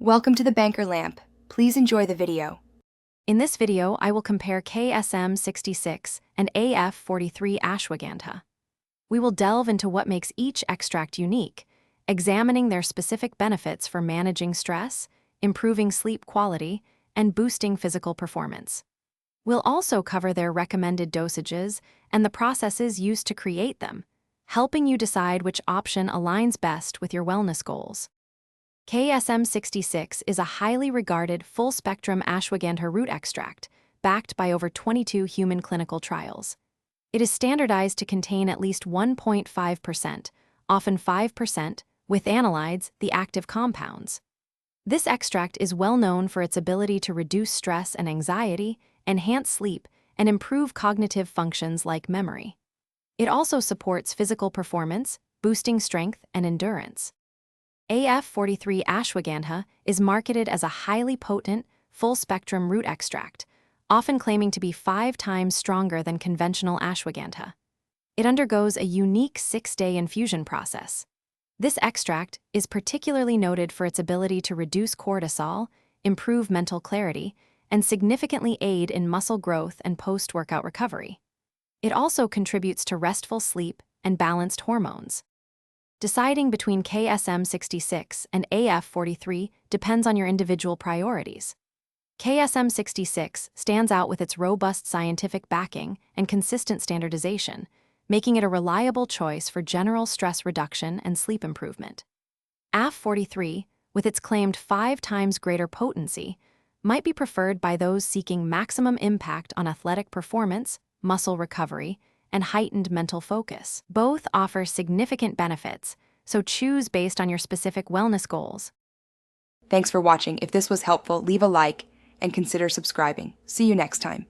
Welcome to the Banker Lamp. Please enjoy the video. In this video, I will compare KSM 66 and AF43 ashwagandha. We will delve into what makes each extract unique, examining their specific benefits for managing stress, improving sleep quality, and boosting physical performance. We'll also cover their recommended dosages and the processes used to create them, helping you decide which option aligns best with your wellness goals. KSM 66 is a highly regarded full-spectrum ashwagandha root extract, backed by over 22 human clinical trials. It is standardized to contain at least 1.5%, often 5%, with analides, the active compounds. This extract is well known for its ability to reduce stress and anxiety, enhance sleep, and improve cognitive functions like memory. It also supports physical performance, boosting strength and endurance. AF43 ashwagandha is marketed as a highly potent, full-spectrum root extract, often claiming to be 5 times stronger than conventional ashwagandha. It undergoes a unique 6-day infusion process. This extract is particularly noted for its ability to reduce cortisol, improve mental clarity, and significantly aid in muscle growth and post-workout recovery. It also contributes to restful sleep and balanced hormones. Deciding between KSM 66 and AF43 depends on your individual priorities. KSM 66 stands out with its robust scientific backing and consistent standardization, making it a reliable choice for general stress reduction and sleep improvement. AF43, with its claimed 5 times greater potency, might be preferred by those seeking maximum impact on athletic performance, muscle recovery, and heightened mental focus. Both offer significant benefits, so choose based on your specific wellness goals. Thanks for watching. If this was helpful, leave a like and consider subscribing. See you next time.